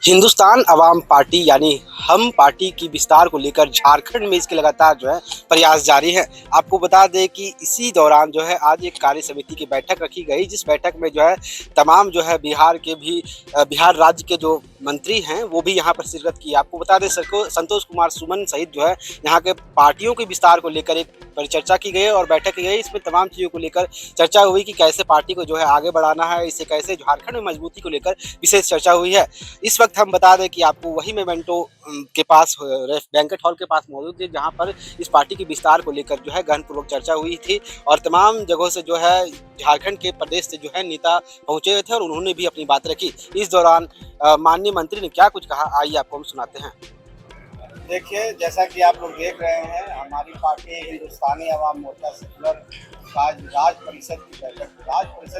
हिंदुस्तान अवाम party यानी हम party की विस्तार को लेकर झारखंड में इसके लगातार जो है प्रयास जारी है। आपको बता दें कि इसी दौरान जो है आज एक कार्य समिति की बैठक रखी गई, जिस बैठक में जो है तमाम जो है बिहार के भी बिहार राज्य के जो मंत्री हैं वो भी यहाँ पर शिरकत की। आपको बता दें संतोष कुमार सुमन सहित जो है यहाँ के पार्टियों के विस्तार को लेकर एक परिचर्चा की गई और बैठक की गई। इसमें तमाम चीज़ों को लेकर चर्चा हुई कि कैसे पार्टी को जो है आगे बढ़ाना है, इसे कैसे झारखंड में मजबूती को लेकर विशेष चर्चा हुई है। इस वक्त हम बता दें कि आपको वही मेमेंटो के पास बैंकेट हॉल के पास मौजूद थे, जहां पर इस पार्टी के विस्तार को लेकर जो है गहनपूर्वक चर्चा हुई थी और तमाम जगहों से जो है झारखंड के प्रदेश से जो है नेता पहुंचे हुए थे और उन्होंने भी अपनी बात रखी। इस दौरान माननीय मंत्री ने क्या कुछ कहा, आइए आपको हम सुनाते हैं। देखिए, जैसा कि आप लोग देख रहे हैं, हमारी पार्टी हिंदुस्तानी अवाम मोर्चा सेकुलर राज परिषद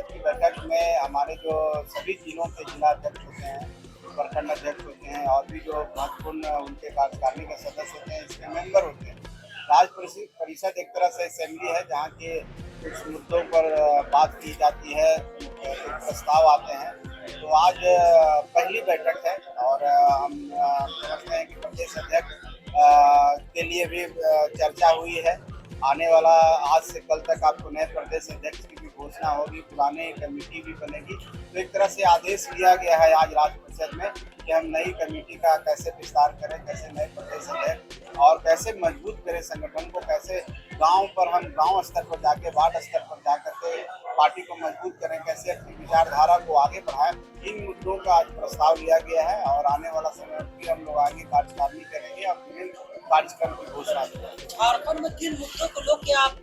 की बैठक में हमारे जो सभी जिलों के जिला अध्यक्ष होते हैं, प्रखंड अध्यक्ष होते हैं और भी जो महत्वपूर्ण उनके कार्यकारिणी के सदस्य होते हैं, इसके मेंबर होते हैं। राज परिषद एक तरह से असेंबली है जहाँ के कुछ मुद्दों पर बात की जाती है, कुछ प्रस्ताव आते हैं। तो आज पहली बैठक है और हम समझते हैं कि प्रदेश अध्यक्ष के लिए भी चर्चा हुई है। आने वाला आज से कल तक आपको नए प्रदेश अध्यक्ष की भी घोषणा होगी, पुरानी कमेटी भी बनेगी। तो एक तरह से आदेश लिया गया है आज राज्य परिषद में कि हम नई कमेटी का कैसे विस्तार करें, कैसे नए प्रदेश अध्यक्ष और कैसे मजबूत करें संगठन को, कैसे गांव पर हम गांव स्तर पर जाके वार्ड स्तर पर जाकर के पार्टी को मजबूत करें, कैसे अपनी विचारधारा को आगे बढ़ाएं। इन मुद्दों का आज प्रस्ताव लिया गया है और आने वाला समय में फिर हम लोग आगे कार्यकारिणी करेंगे और विभिन्न कार्यक्रम की घोषणा करेंगे। झारखंड में किन मुद्दों को लेकर आप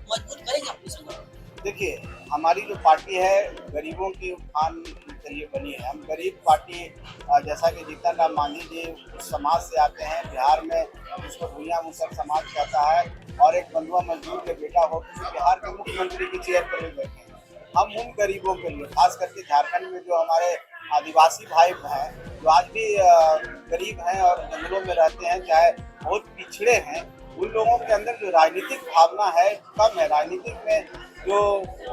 मजबूत करेंगे अपने संगठन? देखिए, हमारी जो पार्टी है गरीबों की उत्थान के लिए बनी है। हम गरीब पार्टी, जैसा कि जीतन राम मांझी जी उस समाज से आते हैं बिहार में, जिसको भूया मुसर समाज कहता है और एक बंधुआ मजदूर के बेटा हो किसी बिहार के मुख्यमंत्री की चेयर पर भी बैठे हैं। हम उन गरीबों के लिए, खास करके झारखंड में जो हमारे आदिवासी भाई हैं जो आज भी गरीब हैं और जंगलों में रहते हैं, चाहे बहुत पिछड़े हैं, उन लोगों के अंदर जो राजनीतिक भावना है कम है। राजनीतिक में जो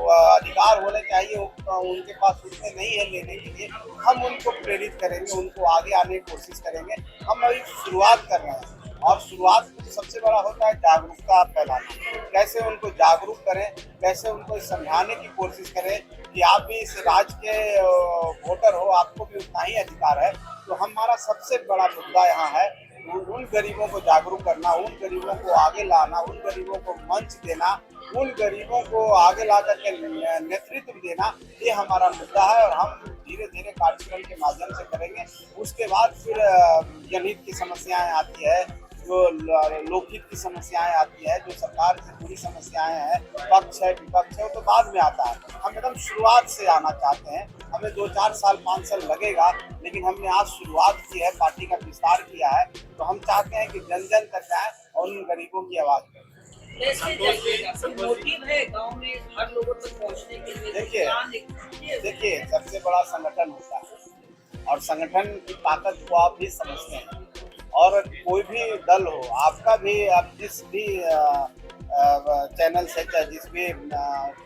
अधिकार होने चाहिए उनके पास उतने नहीं है लेने के लिए। हम उनको प्रेरित करेंगे, उनको आगे आने की कोशिश करेंगे। हम अभी शुरुआत कर रहे हैं और शुरुआत सबसे बड़ा होता है जागरूकता फैलाना। कैसे उनको जागरूक करें, कैसे उनको समझाने की कोशिश करें कि आप भी इस राज्य के वोटर हो, आपको भी उतना ही अधिकार है। तो हमारा सबसे बड़ा मुद्दा यहाँ है उन गरीबों को जागरूक करना, उन गरीबों को आगे लाना, उन गरीबों को मंच देना, उन गरीबों को आगे ला करके नेतृत्व देना। ये हमारा मुद्दा है और हम धीरे धीरे कार्यक्रम के माध्यम से करेंगे। उसके बाद फिर जनहित की समस्याएं आती है, जो लोकहित की समस्याएं आती है, जो सरकार से जुड़ी समस्याएं हैं, पक्ष है विपक्ष है, तो बाद में आता है। हम एकदम शुरुआत से आना चाहते हैं। हमें 2-4 साल 5 साल लगेगा, लेकिन हमने आज शुरुआत की है, पार्टी का विस्तार किया है। तो हम चाहते हैं कि जन जन तक जाए और उन गरीबों की आवाज़ करें। मोटिव है गांव में हर लोगों तक पहुंचने के लिए? देखिए, सबसे बड़ा संगठन होता है और संगठन की ताकत को आप भी समझते हैं। और कोई भी दल हो, आपका भी, आप जिस भी चैनल से चाहे जिस भी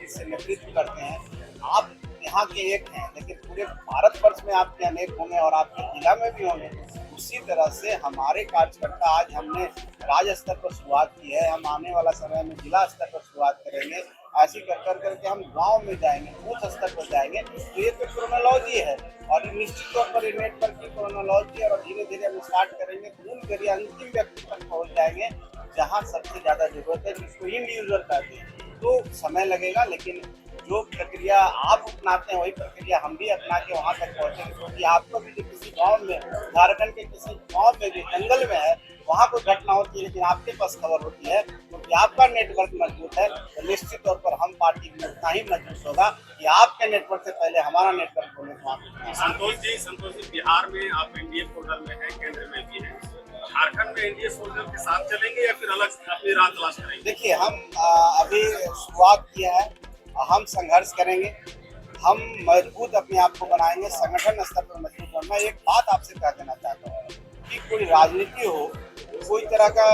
से नेतृत्व करते हैं, आप यहाँ के एक हैं, लेकिन पूरे भारतवर्ष में आपके अनेक होंगे और आपके जिला में भी होंगे। उसी तरह से हमारे कार्यकर्ता, आज हमने राज्य स्तर पर शुरुआत की है, हम आने वाला समय में जिला स्तर पर शुरुआत करेंगे। ऐसी कर करके हम गांव में जाएंगे, बूथ स्तर पर जाएंगे। तो ये तो क्रोनोलॉजी है और निश्चित तौर पर नेटवर्क की क्रोनोलॉजी और धीरे धीरे हम स्टार्ट करेंगे। उन गरीब अंतिम व्यक्ति तक पहुँच जाएंगे जहाँ सबसे ज़्यादा जरूरत है, जिसको इंडिविजुअल कहते हैं। तो समय लगेगा, लेकिन जो प्रक्रिया आप अपनाते हैं वही प्रक्रिया हम भी अपना के वहाँ तक पहुँचेंगे। क्योंकि आपको भी जो किसी गांव में, झारखंड के किसी गांव में भी जंगल में है, वहाँ कोई घटना होती है लेकिन आपके पास खबर होती है, क्योंकि आपका नेटवर्क मजबूत है। तो निश्चित तौर पर हम पार्टी में उतना ही मजबूत होगा कि आपके नेटवर्क से पहले हमारा नेटवर्क होने को। संतोष जी, बिहार में आप एनडीए फोल्डर में हैं, केंद्र में भी हैं। झारखंड में एनडीए फोल्डर के साथ चलेंगे या फिर अलग अपनी राह तलाश करेंगे? देखिए, हम अभी शुरुआत किया है, हम संघर्ष करेंगे, हम मजबूत अपने आप को बनाएंगे, संगठन स्तर पर मजबूत बनना। एक बात आपसे कह देना चाहता हूँ कि कोई राजनीति हो, कोई तरह का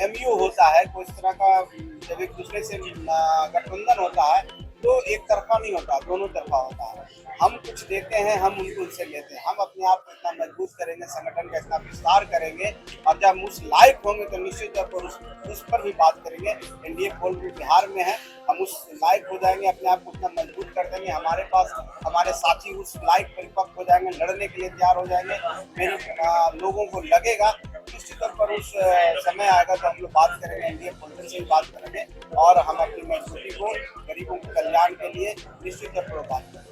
एमयू होता है, कोई तरह का जब एक दूसरे से गठबंधन होता है, तो एक तरफा नहीं होता, दोनों तरफा होता है। हम कुछ देते हैं, हम उनसे लेते हैं। हम अपने आप को इतना मजबूत करेंगे, संगठन का इतना विस्तार करेंगे, और जब उस लायक होंगे तो निश्चित तौर पर उस पर भी बात करेंगे। एनडीए पोल भी बिहार में है, हम उस लायक हो जाएंगे, अपने आप को इतना मजबूत कर देंगे, हमारे पास हमारे साथी उस लायक परिपक्व हो जाएंगे, लड़ने के लिए तैयार हो जाएंगे। मेरे लोगों को लगेगा निश्चित तौर पर उस समय आएगा तो हम लोग बात करेंगे, एनडीए पोल से बात करेंगे, और हम अपनी मजबूती को, गरीबों के कल्याण के लिए निश्चित तौर पर बात करेंगे।